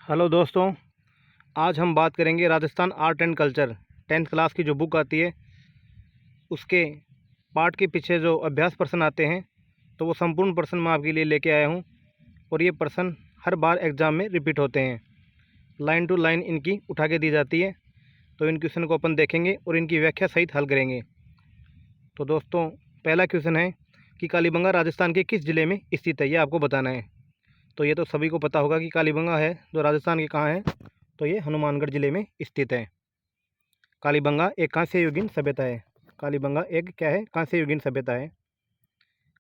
Hello दोस्तों, आज हम बात करेंगे Rajasthan art and culture 10th class की जो बुक आती है उसके पार्ट के पीछे जो अभ्यास प्रश्न आते हैं तो वो संपूर्ण प्रश्न मैं आपके लिए लेके आया हूँ। और ये प्रश्न हर बार एग्ज़ाम में रिपीट होते हैं, लाइन टू लाइन इनकी उठा के दी जाती है। तो इन क्वेश्चन को अपन देखेंगे और इनकी व्याख्या सहित हल करेंगे। तो दोस्तों, पहला क्वेश्चन है कि कालीबंगा राजस्थान के किस ज़िले में स्थित है, ये आपको बताना है। तो ये तो सभी को पता होगा कि कालीबंगा है जो राजस्थान के कहाँ है, तो ये हनुमानगढ़ ज़िले में स्थित है। कालीबंगा एक कांस्य युगीन सभ्यता है। कालीबंगा एक क्या है? कांस्य युगीन सभ्यता है।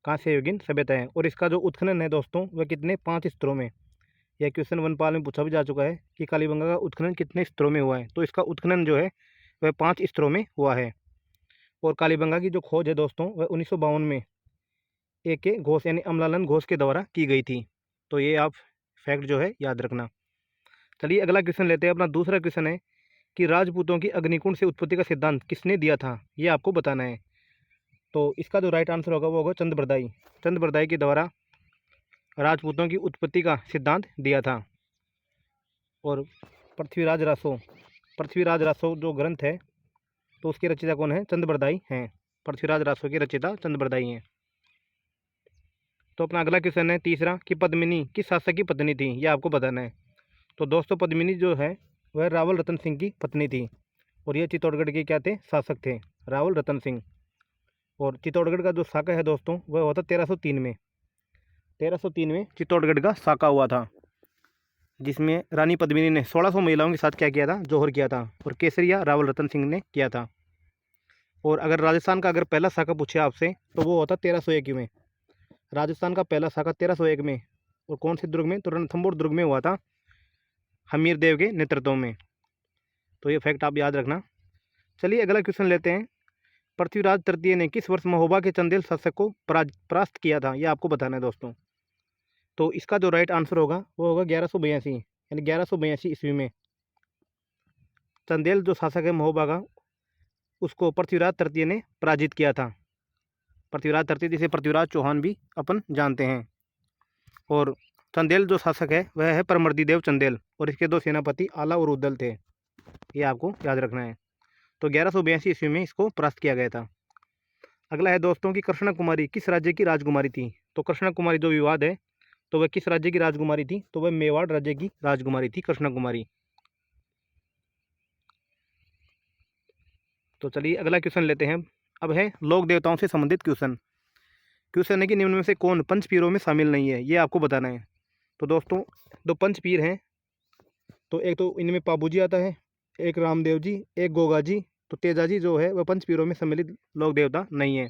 कांस्य युगीन सभ्यता है। और इसका जो उत्खनन है दोस्तों वह कितने 5 स्तरों में। यह क्वेश्चन वनपाल में पूछा भी जा चुका है कि कालीबंगा का उत्खनन कितने स्तरों में हुआ है। तो इसका उत्खनन जो है वह 5 स्तरों में हुआ है। और कालीबंगा की जो खोज है दोस्तों वह 1952 में ए के घोष यानी अमलालन घोष के द्वारा की गई थी। तो ये आप फैक्ट जो है याद रखना। चलिए अगला क्वेश्चन लेते हैं। अपना दूसरा क्वेश्चन है कि राजपूतों की अग्निकुंड से उत्पत्ति का सिद्धांत किसने दिया था, ये आपको बताना है। तो इसका जो राइट आंसर होगा वो होगा चंद्रबरदाई। चंद्रबरदाई के द्वारा राजपूतों की उत्पत्ति का सिद्धांत दिया था। और पृथ्वीराज रासो जो ग्रंथ है तो उसकी रचयिता कौन है? चंद्रबरदाई हैं। पृथ्वीराज रासो की रचयिता चंद्रबरदाई हैं। तो अपना अगला क्वेश्चन है तीसरा कि पद्मिनी किस शासक की पत्नी थी, यह आपको बताना है। तो दोस्तों, पद्मिनी जो है वह रावल रतन सिंह की पत्नी थी। और ये चित्तौड़गढ़ के क्या थे? शासक थे, रावल रतन सिंह। और चित्तौड़गढ़ का जो साका है दोस्तों वह हुआ था 1303 में। 1303 में चित्तौड़गढ़ का साका हुआ था, जिसमें रानी पद्मिनी ने 1600 महिलाओं के साथ क्या किया था? जौहर किया था। और केसरिया रावल रतन सिंह ने किया था। और अगर राजस्थान का पहला साका पूछे आपसे तो वो होता 1301 में। राजस्थान का पहला साका 1301 में। और कौन से दुर्ग में? तो रणथंभौर दुर्ग में हुआ था, हमीर देव के नेतृत्व में। तो ये फैक्ट आप याद रखना। चलिए अगला क्वेश्चन लेते हैं। पृथ्वीराज तृतीय ने किस वर्ष महोबा के चंदेल शासक को परास्त किया था, यह आपको बताना है दोस्तों। तो इसका जो राइट आंसर होगा वो होगा 1182 यानी 1182 ईस्वी में चंदेल जो शासक है महोबा का उसको पृथ्वीराज तृतीय ने पराजित किया था। पृथ्वीराज तृतीय जिसे पृथ्वीराज चौहान भी अपन जानते हैं। और चंदेल जो शासक है वह है परमर्दी चंदेल। और इसके दो सेनापति आला और उद्दल थे, ये आपको याद रखना है। तो 1182 ईस्वी में इसको परास्त किया गया था। अगला है दोस्तों कि कृष्णा कुमारी किस राज्य की राजकुमारी थी। तो कृष्णा कुमारी जो विवाद है तो वह किस राज्य की राजकुमारी थी? तो वह मेवाड़ राज्य की राजकुमारी थी कृष्णा कुमारी। तो चलिए अगला क्वेश्चन लेते हैं। अब है लोक देवताओं से संबंधित क्वेश्चन। क्वेश्चन है कि निम्न में से कौन पंच पीरों में शामिल नहीं है, ये आपको बताना है। तो दोस्तों, दो पंच पीर हैं। तो एक तो इनमें पाबू जी आता है, एक रामदेव जी, एक गोगा जी। तो तेजा जी जो है वह पंच पीरों में सम्मिलित लोक देवता नहीं है।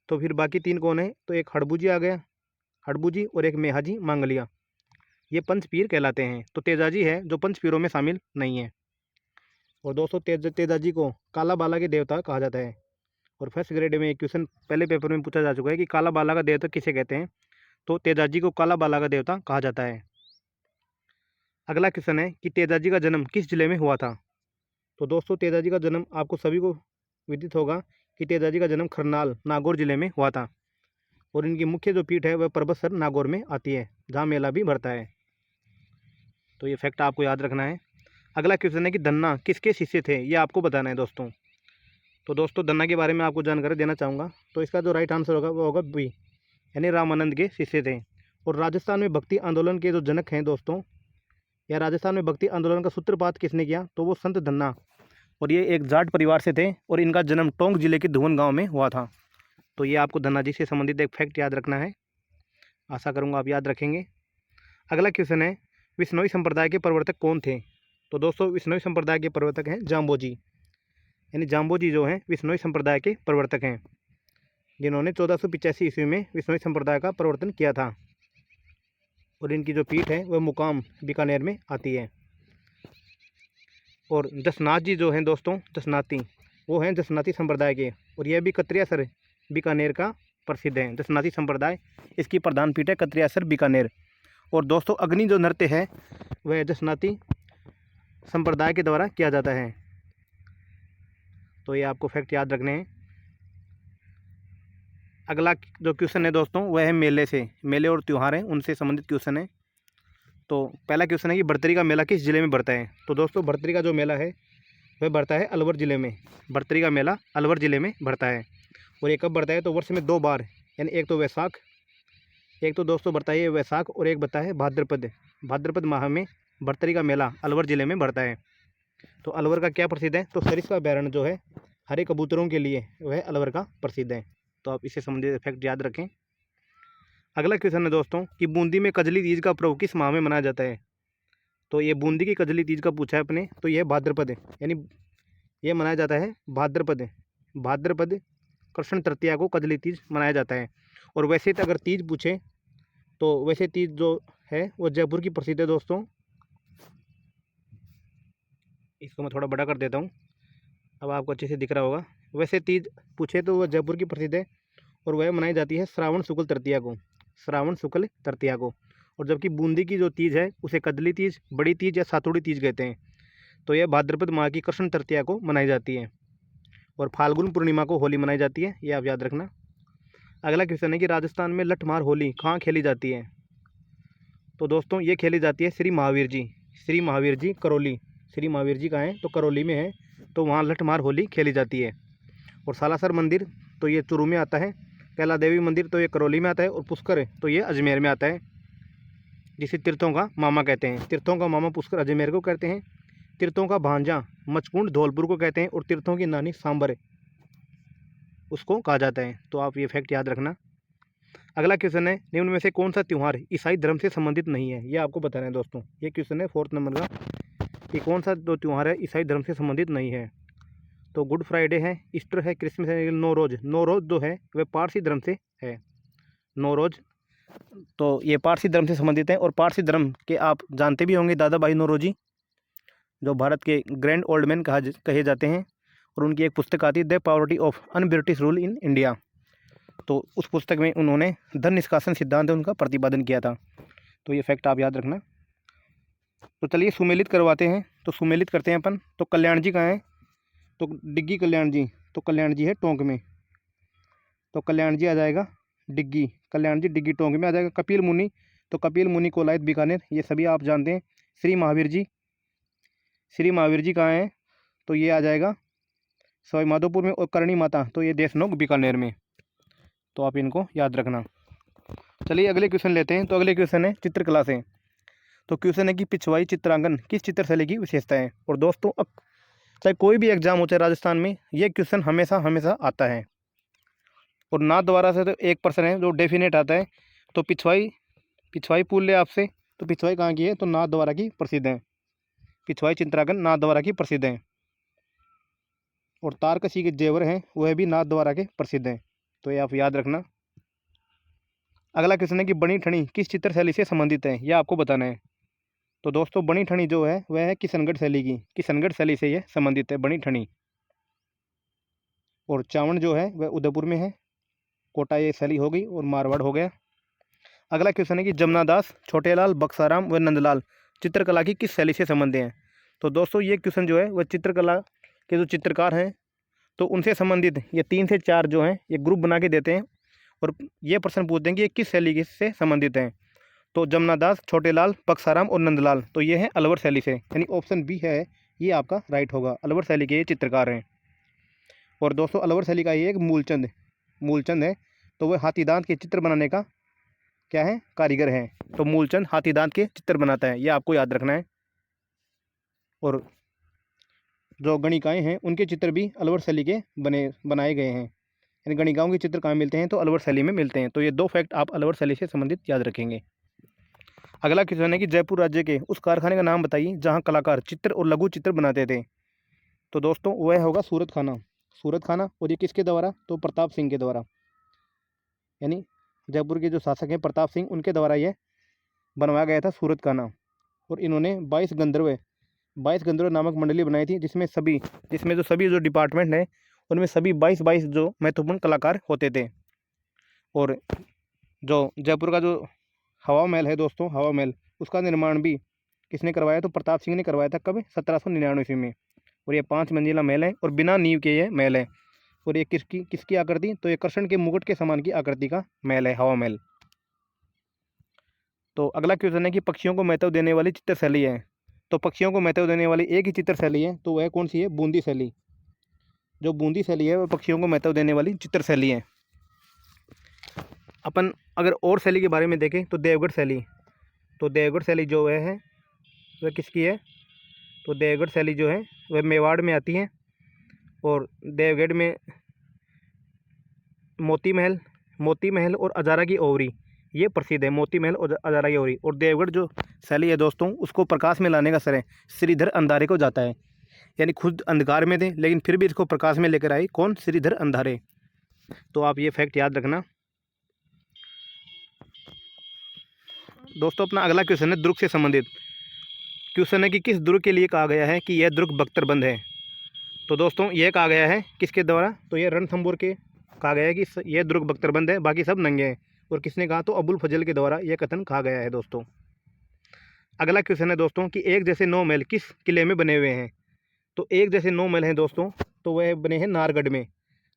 तो फिर बाकी तीन कौन है? तो एक हड़बू जी आ गया, हड़बू जी, और एक मेहाजी मांगलिया। ये पंच पीर कहलाते हैं। तो तेजा जी है जो पंच पीरों में शामिल नहीं है। और दोस्तों, तेजा जी को काला बाला के देवता कहा जाता है। और फर्स्ट ग्रेड में एक क्वेश्चन पहले पेपर में पूछा जा चुका है कि काला बाला का देवता किसे कहते हैं। तो तेजाजी को काला बाला का देवता कहा जाता है। अगला क्वेश्चन है कि तेजाजी का जन्म किस जिले में हुआ था। तो दोस्तों, तेजाजी का जन्म आपको सभी को विदित होगा कि तेजाजी का जन्म खरनाल नागौर जिले में हुआ था। और इनकी मुख्य जो पीठ है वह परबतसर नागौर में आती है, जहाँ मेला भी भरता है। तो ये फैक्ट आपको याद रखना है। अगला क्वेश्चन है कि धन्ना किसके शिष्य थे, ये आपको बताना है दोस्तों। तो दोस्तों, धन्ना के बारे में आपको जानकारी देना चाहूँगा। तो इसका जो राइट आंसर होगा वो होगा बी, यानी रामानंद के शिष्य थे। और राजस्थान में भक्ति आंदोलन के जो जनक हैं दोस्तों, या राजस्थान में भक्ति आंदोलन का सूत्रपात किसने किया? तो वो संत धन्ना। और ये एक जाट परिवार से थे और इनका जन्म टोंक जिले के धुवन गांव में हुआ था। तो ये आपको धन्ना जी से संबंधित एक फैक्ट याद रखना है। आशा करूँगा आप याद रखेंगे। अगला क्वेश्चन है विश्नोई संप्रदाय के प्रवर्तक कौन थे। तो दोस्तों, विश्नोई संप्रदाय के प्रवर्तक हैं जाम्बोजी, यानी जाम्बोजी जो हैं विश्नोई संप्रदाय के प्रवर्तक हैं, जिन्होंने 1485 ईस्वी में विश्नोई संप्रदाय का प्रवर्तन किया था। और इनकी जो पीठ है वह मुकाम बीकानेर में आती है। और जसनाथ जी जो हैं दोस्तों, जसनाती, वो हैं जसनाती संप्रदाय के। और यह भी कत्रियासर बीकानेर का प्रसिद्ध है। जसनाती संप्रदाय, इसकी प्रधान पीठ है कत्रियासर बीकानेर। और दोस्तों, अग्नि जो नृत्य है वह जसनाती संप्रदाय के द्वारा किया जाता है। तो ये आपको फैक्ट याद रखने हैं। अगला जो क्वेश्चन है दोस्तों वह है मेले से, मेले और त्यौहार हैं उनसे संबंधित क्वेश्चन है। तो पहला क्वेश्चन है कि भर्तरी का मेला किस जिले में बढ़ता है। तो दोस्तों भर्तरी का जो मेला है वह बढ़ता है अलवर ज़िले में। भर्तरी का मेला अलवर ज़िले में बढ़ता है। और ये कब बढ़ता है, तो वर्ष में 2 बार, यानी एक तो वैसाख, एक तो दोस्तों बढ़ता है ये वैसाख, और एक बढ़ता है भाद्रपद। भाद्रपद माह में भर्तरी का मेला अलवर ज़िले में बढ़ता है। तो अलवर का क्या प्रसिद्ध है, तो सरिस्का अभयारण्य जो है हरे कबूतरों के लिए वह अलवर का प्रसिद्ध है। तो आप इससे संबंधित फैक्ट याद रखें। अगला क्वेश्चन है दोस्तों कि बूंदी में कजली तीज का पर्व किस माह में मनाया जाता है। तो ये बूंदी की कजली तीज का पूछा है अपने, तो यह भाद्रपद है, यानी ये मनाया जाता है भाद्रपद। भाद्रपद कृष्ण तृतीया को कजली तीज मनाया जाता है। और वैसे तो अगर तीज पूछे तो वैसे तीज जो है वो जयपुर की प्रसिद्ध है दोस्तों। इसको मैं थोड़ा बड़ा कर देता हूँ, अब आपको अच्छे से दिख रहा होगा। वैसे तीज पूछे तो वह जयपुर की प्रसिद्ध है और वह मनाई जाती है श्रावण शुक्ल तृतीया को, श्रावण शुक्ल तृतीया को। और जबकि बूंदी की जो तीज है उसे कजली तीज, बड़ी तीज या सातुड़ी तीज कहते हैं। तो यह भाद्रपद माह की कृष्ण तृतीया को मनाई जाती है। और फाल्गुन पूर्णिमा को होली मनाई जाती है, ये आप याद रखना। अगला क्वेश्चन है कि राजस्थान में लठमार होली कहाँ खेली जाती है। तो दोस्तों ये खेली जाती है श्री महावीर जी, श्री महावीर जी करौली। श्री महावीर जी कहाँ हैं, तो करौली में है। तो वहाँ लठमार होली खेली जाती है। और सालासर मंदिर तो ये चूरू में आता है। कैला देवी मंदिर तो ये करौली में आता है। और पुष्कर है तो ये अजमेर में आता है, जिसे तीर्थों का मामा कहते हैं। तीर्थों का मामा पुष्कर अजमेर को कहते हैं। तीर्थों का भांजा मचकुंड धौलपुर को कहते हैं। और तीर्थों की नानी सांबर उसको कहा जाता है। तो आप ये फैक्ट याद रखना। अगला क्वेश्चन है निम्न में से कौन सा त्यौहार ईसाई धर्म से संबंधित नहीं है, ये आपको बताना है दोस्तों। ये क्वेश्चन है 4th नंबर का कि कौन सा जो त्यौहार है ईसाई धर्म से संबंधित नहीं है। तो गुड फ्राइडे है, ईस्टर है, क्रिसमस है, नौरोज। नौरोज जो है वह पारसी धर्म से है, नौरोज। तो ये पारसी धर्म से संबंधित है। और पारसी धर्म के आप जानते भी होंगे दादा भाई नौरोजी, जो भारत के ग्रैंड ओल्ड मैन कहे जाते हैं। और उनकी एक पुस्तक आती है the poverty of un British rule in India. तो उस पुस्तक में उन्होंने धन निष्कासन सिद्धांत उनका प्रतिपादन किया था। तो ये फैक्ट आप याद रखना। तो चलिए सुमेलित करवाते हैं। तो सुमेलित करते हैं अपन। तो कल्याण जी कहाँ हैं, तो डिग्गी कल्याण जी। तो कल्याण जी है टोंक में, तो कल्याण जी आ जाएगा डिग्गी। कल्याण जी डिग्गी टोंक में आ जाएगा। कपिल मुनि, तो कपिल मुनि कोलायत बीकानेर, ये सभी आप जानते हैं। श्री महावीर जी, श्री महावीर जी कहाँ हैं, तो ये आ जाएगा सवाई माधोपुर में। और करणी माता तो ये देशनोक बीकानेर में। तो आप इनको याद रखना। चलिए अगले क्वेश्चन लेते हैं। तो अगले क्वेश्चन है चित्रकला से। तो क्वेश्चन है कि पिछवाई चित्रांकन किस चित्रशैली की विशेषता है। और दोस्तों चाहे कोई भी एग्जाम हो चाहे राजस्थान में, ये क्वेश्चन हमेशा हमेशा आता है। और नाथ द्वारा से तो 1% है जो डेफिनेट आता है। तो पिछवाई पूछ ले आपसे, तो पिछवाई कहाँ की है, तो नाथ द्वारा की प्रसिद्ध है। पिछवाई चित्रांकन नाथ द्वारा की प्रसिद्ध है। और तारकसी के जेवर हैं वह भी नाथ द्वारा के प्रसिद्ध हैं। तो ये आप याद रखना। अगला क्वेश्चन है कि बनी ठनी किस चित्रशैली से संबंधित है, यह आपको बताना है। तो दोस्तों बनी ठनी जो है वह है किशनगढ़ शैली की, किशनगढ़ शैली से यह संबंधित है बनी ठनी। और चावण जो है वह उदयपुर में है। कोटा ये शैली हो गई और मारवाड़ हो गया। अगला क्वेश्चन है कि जमुनादास, छोटेलाल, बक्साराम व नंदलाल चित्रकला की किस शैली से संबंधित हैं। तो दोस्तों ये क्वेश्चन जो है वह चित्रकला के जो चित्रकार हैं तो उनसे संबंधित ये 3 से 4 जो हैं ये ग्रुप बना के देते हैं। और ये प्रश्न पूछते हैं कि ये किस शैली से संबंधित हैं। तो जमुनादास, छोटेलाल, बक्साराम और नंदलाल तो ये हैं अलवर शैली से, यानी ऑप्शन बी है ये आपका राइट होगा। अलवर शैली के ये चित्रकार हैं। और दोस्तों अलवर शैली का ये एक मूलचंद है। तो वह हाथी दांत के चित्र बनाने का क्या है, कारीगर है। तो मूलचंद हाथी दांत के चित्र बनाता है, ये आपको याद रखना है। और जो गणिकाएँ हैं उनके चित्र भी अलवर शैली के बनाए गए हैं। यानी गणिकाओं के चित्र कहाँ मिलते हैं, तो अलवर शैली में मिलते हैं। तो ये 2 फैक्ट आप अलवर शैली से संबंधित याद रखेंगे। अगला क्वेश्चन है कि जयपुर राज्य के उस कारखाने का नाम बताइए जहाँ कलाकार चित्र और लघु चित्र बनाते थे। तो दोस्तों वह होगा सूरत खाना। सूरत खाना। और ये किसके द्वारा, तो प्रताप सिंह के द्वारा, यानी जयपुर के जो शासक हैं प्रताप सिंह उनके द्वारा ये बनवाया गया था सूरत खाना। और इन्होंने 22 गंधर्व नामक मंडली बनाई थी, जिसमें जो सभी जो डिपार्टमेंट हैं उनमें सभी 22 जो महत्वपूर्ण कलाकार होते थे। और जो जयपुर का जो हवा महल है दोस्तों, हवा महल, उसका निर्माण भी किसने करवाया, तो प्रताप सिंह ने करवाया था। कब, 1799 में। और ये 5 मंजिला महल है और बिना नींव के ये महल है। और ये किसकी आकृति, तो ये कृष्ण के मुकुट के समान की आकृति का महल है, हवा महल। तो अगला क्वेश्चन है कि पक्षियों को महत्व देने वाली चित्रशैली है। तो पक्षियों को महत्व देने वाली एक ही चित्रशैली है, तो वह कौन सी है? बूंदी शैली। जो बूंदी शैली है वह पक्षियों को महत्व देने वाली चित्रशैली है। अपन अगर और शैली के बारे में देखें तो देवगढ़ शैली। तो देवगढ़ शैली जो है वह किसकी है? तो देवगढ़ शैली जो है वह मेवाड़ में आती है। और देवगढ़ में मोती महल और अजारा की ओवरी ये प्रसिद्ध है। मोती महल और अजारा की ओवरी। और देवगढ़ जो शैली है दोस्तों, उसको प्रकाश में लाने का श्रेय श्रीधर अंधारे को जाता है। यानी खुद अंधकार में थे लेकिन फिर भी इसको प्रकाश में लेकर आए कौन? श्रीधर अंधारे। तो आप ये फैक्ट याद रखना दोस्तों। अपना अगला क्वेश्चन है दुर्ग से संबंधित। क्वेश्चन है कि किस दुर्ग के लिए कहा गया है कि यह दुर्ग बख्तरबंद है। तो दोस्तों यह कहा गया है किसके द्वारा? तो यह रणथंभौर के कहा गया है कि यह दुर्ग बख्तरबंद है, बाकी सब नंगे हैं। और किसने कहा? तो अबुल फजल के द्वारा यह कथन कहा गया है दोस्तों। अगला क्वेश्चन है दोस्तों कि एक जैसे 9 महल किस किले में बने हुए हैं। तो एक जैसे 9 महल हैं दोस्तों, तो वह बने हैं नाहरगढ़ में।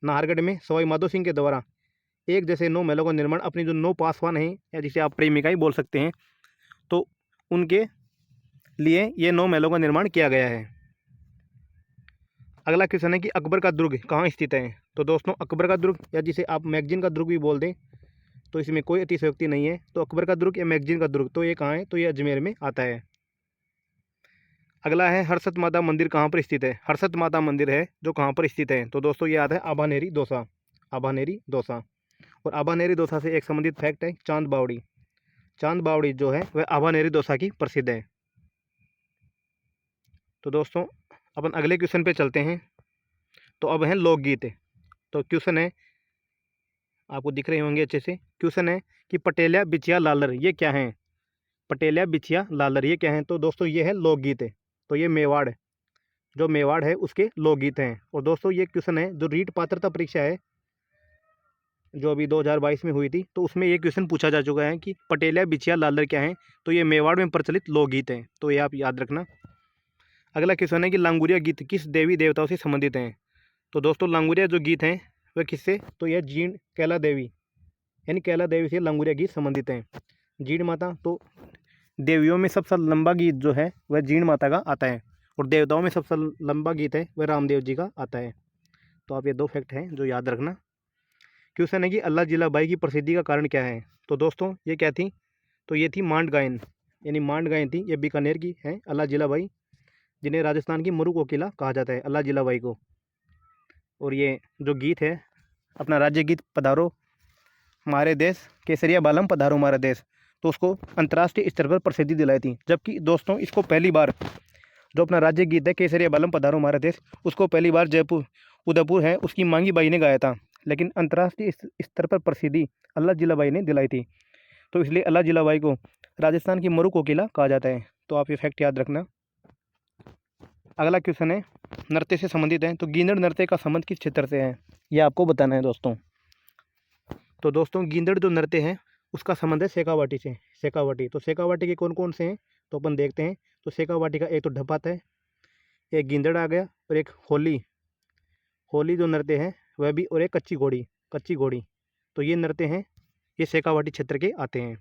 नाहरगढ़ में सवाई माधो सिंह के द्वारा एक जैसे 9 महलों का निर्माण अपनी जो 9 पासवान हैं, या जिसे आप प्रेमिका ही बोल सकते हैं, तो उनके लिए ये 9 महलों का निर्माण किया गया है। अगला क्वेश्चन है कि अकबर का दुर्ग कहाँ स्थित है। तो दोस्तों अकबर का दुर्ग, या जिसे आप मैगजीन का दुर्ग भी बोल दें, तो इसमें कोई अतिशयोक्ति नहीं है। तो अकबर का दुर्ग या मैगजीन का दुर्ग, तो ये कहाँ है? तो ये अजमेर में आता है। अगला है हर्षद माता मंदिर कहाँ पर स्थित है। हर्षद माता मंदिर है जो कहाँ पर स्थित है। तो दोस्तों ये आता है आभानेरी दौसा। आभानेरी दौसा। और आभानेरी दौसा से एक संबंधित फैक्ट है चांद बावड़ी। चांद बावड़ी जो है वह आभानेरी दौसा की प्रसिद्ध है। तो दोस्तों अपन अगले क्वेश्चन पे चलते हैं। तो अब है लोकगीत। तो क्वेश्चन है, आपको दिख रहे होंगे अच्छे से। क्वेश्चन है कि पटेलिया बिछिया लालर ये क्या है। पटेलिया बिछिया लालर ये क्या है। तो दोस्तों ये है लोकगीत है। तो ये मेवाड़, जो मेवाड़ है उसके लोकगीत हैं। और दोस्तों ये क्वेश्चन है जो रीट पात्रता परीक्षा है जो अभी 2022 में हुई थी, तो उसमें ये क्वेश्चन पूछा जा चुका है कि पटेलिया बिछिया लालर क्या है। तो ये मेवाड़ में प्रचलित लोकगीत हैं। तो ये आप याद रखना। अगला क्वेश्चन है कि लांगुरिया गीत किस देवी देवताओं से संबंधित हैं। तो दोस्तों लांगुरिया जो गीत हैं वह किससे? तो यह जीण कैला देवी, यानी कैला देवी से लांगुरिया गीत संबंधित हैं। जीण माता, तो देवियों में सबसे लंबा गीत जो है वह जीण माता का आता है। और देवताओं में सबसे लंबा गीत है वह रामदेव जी का आता है। तो आप ये 2 फैक्ट हैं जो याद रखना। क्वेश्चन है कि अल्लाह जिलाबाई की प्रसिद्धि का कारण क्या है। तो दोस्तों ये क्या थी? तो ये थी मांड गायन, यानी मांड गायन थी। ये बीकानेर की है अल्लाह जिलाबाई, जिन्हें राजस्थान की मरु कोकिला कहा जाता है, अल्लाह जिलाबाई को। और ये जो गीत है अपना राज्य गीत पधारो हमारे देश, केसरिया बालम पधारो हमारा देश, तो उसको अंतर्राष्ट्रीय स्तर पर प्रसिद्धि दिलाई थी। जबकि दोस्तों इसको पहली बार, जो अपना राज्य गीत है केसरिया बालम पधारो हमारा देश, उसको पहली बार जयपुर उदयपुर है उसकी मांगी बाई ने गाया था। लेकिन अंतर्राष्ट्रीय स्तर पर प्रसिद्धि अल्लाह जिलाबाई ने दिलाई थी। तो इसलिए अल्लाह जिलाबाई को राजस्थान की मरु कोकिला कहा जाता है। तो आप ये फैक्ट याद रखना। अगला क्वेश्चन है नृत्य से संबंधित है। तो गींदड़ नृत्य का संबंध किस क्षेत्र से है, ये आपको बताना है दोस्तों। तो दोस्तों गींदड़ जो नृत्य है उसका संबंध है शेखावाटी से। शेखावाटी, तो शेखावाटी के कौन कौन से हैं तो अपन देखते हैं। तो शेखावाटी का एक तो ढपात है, एक गींदड़ आ गया, और एक होली। होली जो नृत्य है वह भी, और एक कच्ची घोड़ी। कच्ची घोड़ी, तो ये नृत्य हैं ये शेखावाटी क्षेत्र के आते हैं।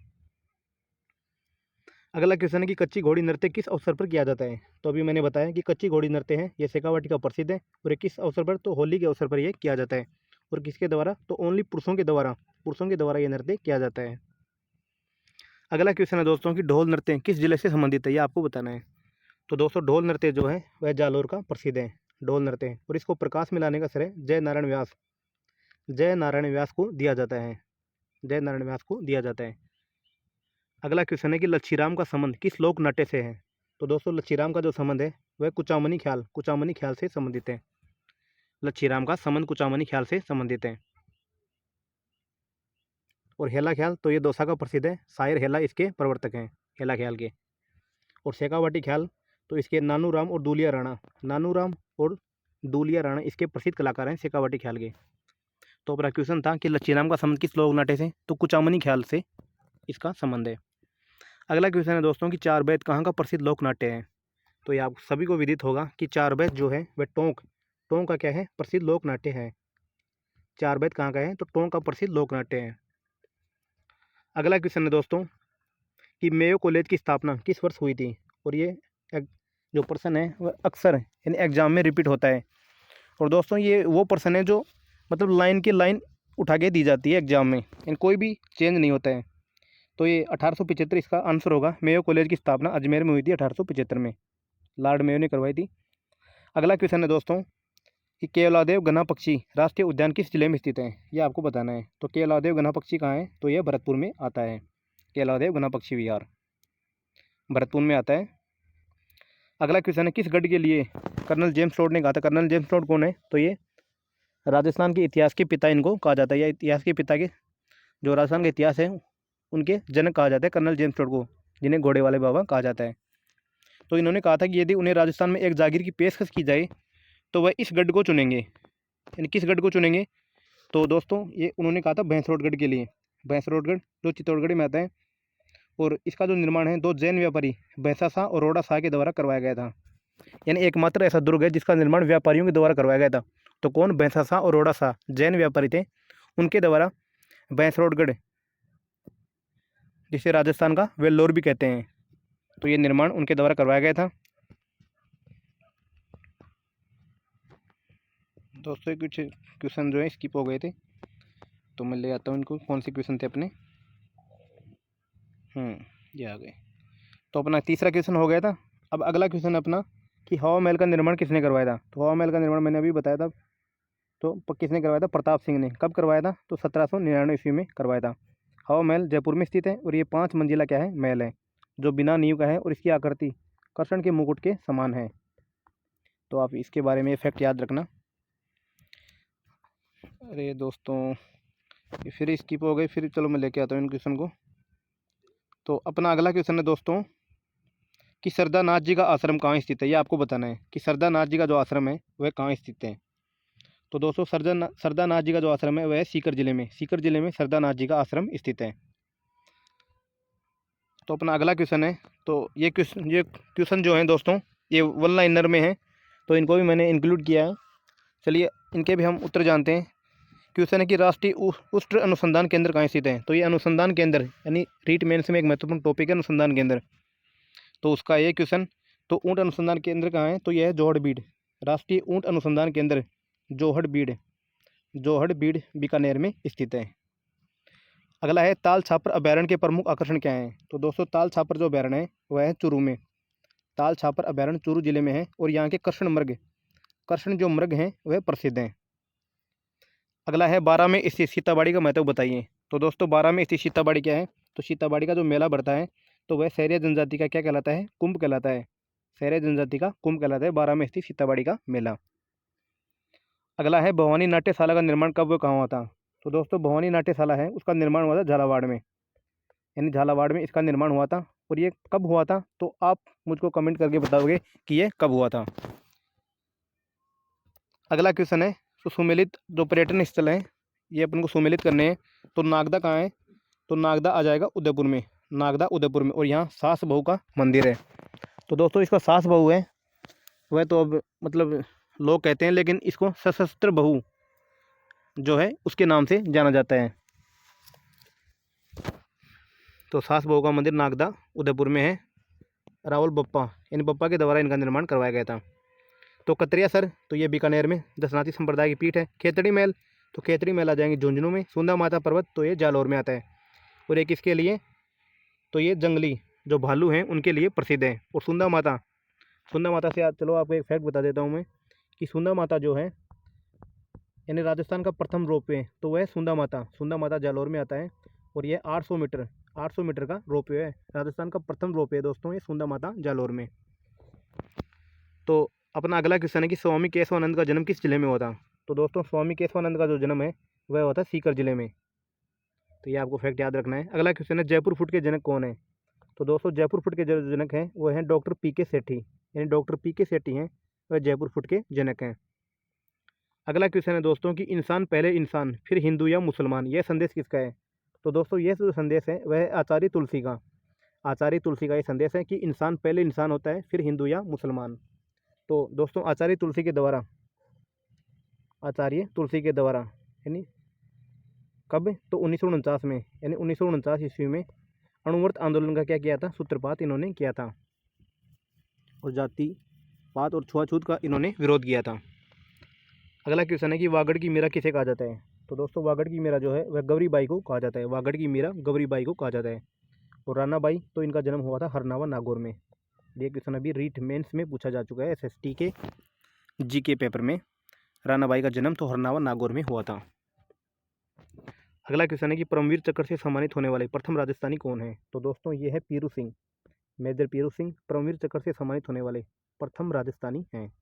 अगला क्वेश्चन है कि कच्ची घोड़ी नृत्य किस अवसर पर किया जाता है। तो अभी मैंने बताया कि कच्ची घोड़ी नृत्य है ये शेखावाटी का प्रसिद्ध है। और ये किस अवसर पर? तो होली के अवसर पर यह किया जाता है। और किसके द्वारा? तो ओनली पुरुषों के द्वारा, पुरुषों के द्वारा ये नृत्य किया जाता है। अगला क्वेश्चन है दोस्तों कि ढोल नृत्य किस जिले से संबंधित है, ये आपको बताना है। तो दोस्तों ढोल नृत्य जो है वह जालोर का प्रसिद्ध है, ढोल नृत्य। और इसको प्रकाश में लाने का श्रेय जय नारायण व्यास को दिया जाता है। जय नारायण व्यास को दिया जाता है। अगला क्वेश्चन है कि लच्छीराम का संबंध किस लोक नाट्य से है। तो दोस्तों लच्छीराम का जो संबंध है वह कुचामनी ख्याल से संबंधित है। लच्छीराम का संबंध कुचामनी ख्याल से संबंधित है। और हेला ख्याल, तो ये दौसा का प्रसिद्ध है, शायर हेला इसके प्रवर्तक हैं, हेला ख्याल के। और शेखावाटी ख्याल, तो इसके नानू राम और दूलिया राणा इसके प्रसिद्ध कलाकार हैं शेखावाटी ख्याल के। तो अपना क्वेश्चन था कि लच्छीराम का संबंध किस लोक नाट्य से, तो कुचामनी ख्याल से इसका संबंध है। अगला क्वेश्चन है दोस्तों कि चार बैत कहाँ का प्रसिद्ध लोक नाट्य है। तो ये आप सभी को विदित होगा कि चार बैत जो है वह टोंक का क्या है? प्रसिद्ध लोक नाट्य है। चार बैत कहाँ का है? तो टोंक का प्रसिद्ध लोक नाट्य है। अगला क्वेश्चन है दोस्तों कि मेयो कॉलेज की स्थापना किस वर्ष हुई थी। और ये जो प्रश्न है वह अक्सर यानी एग्जाम में रिपीट होता है। और दोस्तों ये वो प्रश्न है जो मतलब लाइन की लाइन उठा के दी जाती है एग्जाम में, यानी कोई भी चेंज नहीं होता है। तो ये 1875 इसका आंसर होगा। मेयो कॉलेज की स्थापना अजमेर में हुई थी 1875 में, लॉर्ड मेयो ने करवाई थी। अगला क्वेश्चन है दोस्तों कि केवलादेव गना पक्षी राष्ट्रीय उद्यान किस जिले में स्थित है, ये आपको बताना है। तो केवलादेव गना पक्षी कहाँ है, तो यह भरतपुर में आता है। केवलादेव गना पक्षी विहार भरतपुर में आता है। अगला क्वेश्चन है किस गढ़ के लिए कर्नल जेम्स टोड ने कहा था। कर्नल जेम्स टोड कौन है, तो ये राजस्थान के इतिहास के पिता इनको कहा जाता है, या इतिहास के पिता के जो राजस्थान का इतिहास है उनके जनक कहा जाता है कर्नल जेम्स टोड को, जिन्हें घोड़े वाले बाबा कहा जाता है। तो इन्होंने कहा था कि यदि उन्हें राजस्थान में एक जागीर की पेशकश की जाए तो वह इस गढ़ को चुनेंगे। यानी किस गढ़ को चुनेंगे, तो दोस्तों ये उन्होंने कहा था भैंसरोडगढ़ के लिए। भैंसरोडगढ़ जो चित्तौड़गढ़ में आता है, और इसका जो निर्माण है 2 जैन व्यापारी भैंसा शाह और रोड़ा शाह के द्वारा करवाया गया था। यानी एकमात्र ऐसा दुर्ग है जिसका निर्माण व्यापारियों के द्वारा करवाया गया था। तो कौन, भैंसा शाह और रोड़ा शाह जैन व्यापारी थे, उनके द्वारा भैंसरोडगढ़, जिसे राजस्थान का वेल्लोर भी कहते हैं, तो ये निर्माण उनके द्वारा करवाया गया था। दोस्तों कुछ क्वेश्चन जो है स्किप हो गए थे, तो मैं ले आता हूँ इनको। कौन से क्वेश्चन थे अपने, ये आ गए। तो अपना तीसरा क्वेश्चन हो गया था। अब अगला क्वेश्चन अपना कि हवा महल का निर्माण किसने करवाया था। तो हवा महल का निर्माण मैंने अभी बताया था, तो किसने करवाया था, प्रताप सिंह ने। कब करवाया था, तो 1799 ईस्वी में करवाया था। हवा महल जयपुर में स्थित है, और ये 5 मंजिला क्या है, महल है, जो बिना नींव का है, और इसकी आकृति कृष्ण के मुकुट के समान है। तो आप इसके बारे में फैक्ट याद रखना। अरे दोस्तों ये फिर स्किप हो गई, फिर चलो मैं लेके आता हूँ इन क्वेश्चन को। तो अपना अगला क्वेश्चन है दोस्तों कि सरदानाथ जी का आश्रम कहाँ स्थित है। ये आपको बताना है कि सरदानाथ जी का जो आश्रम है वह कहाँ स्थित है। तो दोस्तों सरदानाथ जी का जो आश्रम है वह सीकर जिले में, सीकर जिले में सरदानाथ जी का आश्रम स्थित है। तो अपना अगला क्वेश्चन है, तो ये क्वेश्चन जो है दोस्तों ये वन लाइनर में है, तो इनको भी मैंने इंक्लूड किया है। चलिए इनके भी हम उत्तर जानते हैं। क्वेश्चन है कि राष्ट्रीय उष्ण अनुसंधान केंद्र कहाँ स्थित है। तो ये अनुसंधान केंद्र यानी रीट मेंस में एक महत्वपूर्ण टॉपिक है अनुसंधान केंद्र, तो उसका ये क्वेश्चन। तो ऊँट अनुसंधान केंद्र कहाँ है, तो यह है जोहड़बीड़। राष्ट्रीय ऊँट अनुसंधान केंद्र जोहड़बीड़ बीकानेर में स्थित है। अगला है ताल छापर अभयारण्य के प्रमुख आकर्षण क्या हैं। तो दोस्तों ताल छापर जो अभयारण्य है वह है चूरू में। ताल छापर अभयारण्य चूरू जिले में है, और यहाँ के कृष्ण जो मृग हैं वह प्रसिद्ध हैं। अगला है 12 में स्थित सीताबाड़ी का महत्व बताइए। तो दोस्तों 12 में स्थित सीताबाड़ी क्या है, तो सीताबाड़ी का जो मेला बढ़ता है तो वह सहरिया जनजाति का क्या कहलाता है, कुंभ कहलाता है। सहरिया जनजाति का कुंभ कहलाता है 12 में स्थित सीताबाड़ी का मेला। अगला है भवानी नाट्यशाला का निर्माण कब व कहाँ हुआ था। तो दोस्तों भवानी नाट्यशाला है उसका निर्माण हुआ था झालावाड़ में, यानी झालावाड़ में इसका निर्माण हुआ था। और ये कब हुआ था, तो आप मुझको कमेंट करके बताओगे कि ये कब हुआ था। अगला क्वेश्चन है तो सुमेलित जो पर्यटन स्थल हैं ये अपन को सुमेलित करने हैं। तो नागदा कहाँ है, तो नागदा आ जाएगा उदयपुर में, नागदा उदयपुर में। और यहाँ सास बहू का मंदिर है। तो दोस्तों इसका सास बहू है वह तो अब मतलब लोग कहते हैं, लेकिन इसको सशस्त्र बहू जो है उसके नाम से जाना जाता है। तो सास बहू का मंदिर नागदा उदयपुर में है। रावल बप्पा यानी बप्पा के द्वारा इनका निर्माण करवाया गया था। तो कतरिया सर तो ये बीकानेर में दशनाथी संप्रदाय की पीठ है। खेतड़ी महल तो खेतड़ी महल आ जाएंगे झुंझुनू में। सुंदा माता पर्वत तो ये जालौर में आता है। और एक इसके लिए तो ये जंगली जो भालू हैं उनके लिए प्रसिद्ध है। और सुंदा माता से चलो आपको एक फैक्ट बता देता हूँ मैं कि सुंदा माता जो है यानी राजस्थान का प्रथम रोपवे तो वह सुंदा माता जालौर में आता है। और ये 800 मीटर का रोपवे है। राजस्थान का प्रथम रोपवे दोस्तों ये सुंदा माता जालौर में। तो अपना अगला क्वेश्चन है कि स्वामी केशवानंद का जन्म किस जिले में हुआ था। तो दोस्तों स्वामी केशवानंद का जो जन्म है वह हुआ था सीकर जिले में। तो ये आपको फैक्ट याद रखना है। अगला क्वेश्चन है जयपुर फूट के जनक कौन है। तो दोस्तों जयपुर फूट के जो जनक हैं वो हैं डॉक्टर पी.के. सेठी, यानी डॉक्टर पी.के. सेठी हैं वह जयपुर फूट के जनक हैं। अगला क्वेश्चन है दोस्तों कि इंसान पहले इंसान फिर हिंदू या मुसलमान, यह संदेश किसका है। तो दोस्तों यह जो संदेश है वह आचार्य तुलसी का ये संदेश है कि इंसान पहले इंसान होता है फिर हिंदू या मुसलमान। तो दोस्तों आचार्य तुलसी के द्वारा यानी कब, तो 1949 में, यानी 1949 ईस्वी में अणुव्रत आंदोलन का क्या किया था, सूत्रपात इन्होंने किया था। और जाति पात और छुआछूत का इन्होंने विरोध किया था। अगला क्वेश्चन है कि वागड़ की मीरा किसे कहा जाता है। तो दोस्तों वागड़ की मीरा जो है वह गौरीबाई को कहा जाता है। वागड़ की मीरा गौरीबाई को कहा जाता है। और रानाबाई तो इनका जन्म हुआ था हरनावा नागौर में। ये क्वेश्चन अभी रीट मेंस में पूछा जा चुका है, एसएसटी के जीके पेपर में। रानाबाई का जन्म तो हरनावा नागौर में हुआ था। अगला क्वेश्चन है कि परमवीर चक्र से सम्मानित होने वाले प्रथम राजस्थानी कौन है। तो दोस्तों ये है पीरू सिंह, मेजर पीरू सिंह परमवीर चक्र से सम्मानित होने वाले प्रथम राजस्थानी हैं।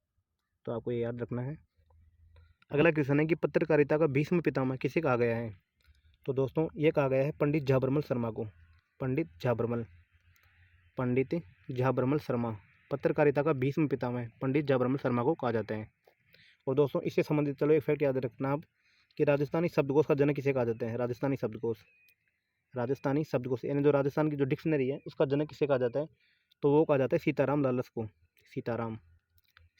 तो आपको ये याद रखना है। अगला क्वेश्चन है कि पत्रकारिता का भीष्म पितामह किसे कहा गया है। तो दोस्तों ये कहा गया है पंडित झाबरमल शर्मा को। पंडित झाबरमल शर्मा पत्रकारिता का भीष्म पितामह पंडित झाबरमल शर्मा को कहा जाता है। और दोस्तों इससे संबंधित चलो एक फैक्ट याद रखना आप कि राजस्थानी शब्दकोश का जनक किसे कहा जाता है। राजस्थानी शब्दकोश यानी जो राजस्थान की जो डिक्शनरी है उसका जनक किसे कहा जाता है। तो वो कहा जाता है सीताराम लालस को।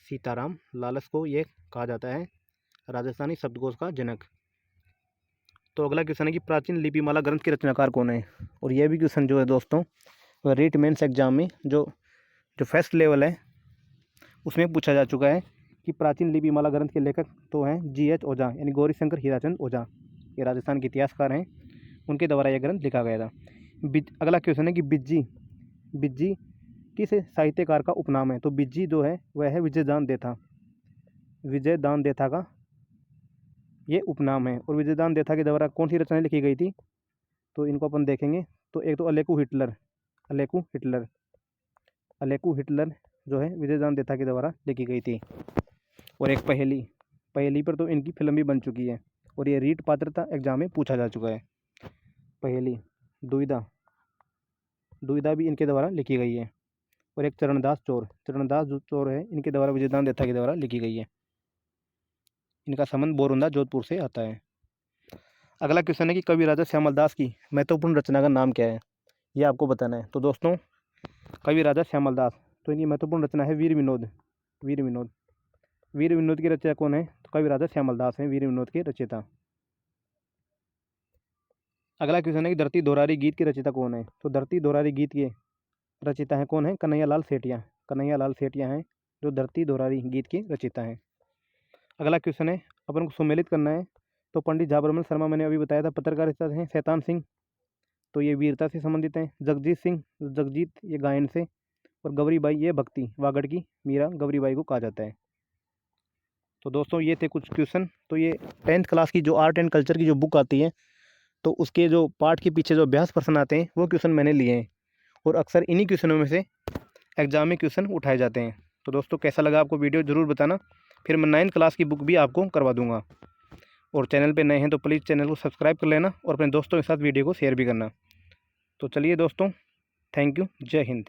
सीताराम लालस को ये कहा जाता है राजस्थानी शब्दकोश का जनक। तो अगला क्वेश्चन है कि प्राचीन लिपिमाला ग्रंथ के रचनाकार कौन है। और यह भी क्वेश्चन जो है दोस्तों रीट मेंस एग्जाम में जो फर्स्ट लेवल है उसमें पूछा जा चुका है कि प्राचीन लिपिमाला ग्रंथ के लेखक तो हैं GH ओझा यानी गौरीशंकर हीराचंद ओझा। ये राजस्थान के इतिहासकार हैं, उनके द्वारा यह ग्रंथ लिखा गया था। अगला क्वेश्चन है कि बिज्जी किस साहित्यकार का उपनाम है। तो बिज्जी जो है वह है विजयदान देथा का ये उपनाम है। और विजयदान देथा के द्वारा कौन सी रचनाएं लिखी गई थी तो इनको अपन देखेंगे। तो एक तो अलेकू हिटलर जो है विजयदान देथा के द्वारा लिखी गई थी। और एक पहेली पर तो इनकी फिल्म भी बन चुकी है और ये रीट पात्रता एग्जाम में पूछा जा चुका है। पहेली दुविधा भी इनके द्वारा लिखी गई है। और एक चरणदास जो चोर है इनके द्वारा विजयदान देथा के द्वारा लिखी गई है। इनका संबंध बोरुंदा जोधपुर से आता है। अगला क्वेश्चन है कि कवि राजा श्यामल दास की महत्वपूर्ण रचना का नाम क्या है, ये आपको बताना है। तो दोस्तों कवि राजा श्यामल दास तो इनकी महत्वपूर्ण रचना है वीर विनोद की रचयिता कौन है। तो कवि राजा श्यामल दास हैं वीर विनोद के रचयिता। अगला क्वेश्चन है कि धरती दोहरारी गीत की रचयिता कौन है। तो धरती दोहरारी गीत के रचयिता हैं कौन है, कन्हैया लाल सेठिया हैं जो धरती दोहरारी गीत के रचयिता हैं। अगला क्वेश्चन है अपन को सुमेलित करना है। तो पंडित झाबरमल शर्मा मैंने अभी बताया था पत्रकारिता हैं। शैतान सिंह तो ये वीरता से संबंधित हैं। जगजीत ये गायन से। और गौरीबाई ये भक्ति, वागड़ की मीरा गौरीबाई को कहा जाता है। तो दोस्तों ये थे कुछ क्वेश्चन। तो ये 10th क्लास की जो आर्ट एंड कल्चर की जो बुक आती है तो उसके जो पार्ट के पीछे जो अभ्यास प्रश्न आते हैं वो क्वेश्चन मैंने लिए हैं और अक्सर इन्हीं क्वेश्चनों में से एग्जाम में क्वेश्चन उठाए जाते हैं। तो दोस्तों कैसा लगा आपको वीडियो ज़रूर बताना, फिर मैं 9th क्लास की बुक भी आपको करवा दूंगा। और चैनल पे नए हैं तो प्लीज़ चैनल को सब्सक्राइब कर लेना और अपने दोस्तों के साथ वीडियो को शेयर भी करना। तो चलिए दोस्तों, थैंक यू, जय हिंद।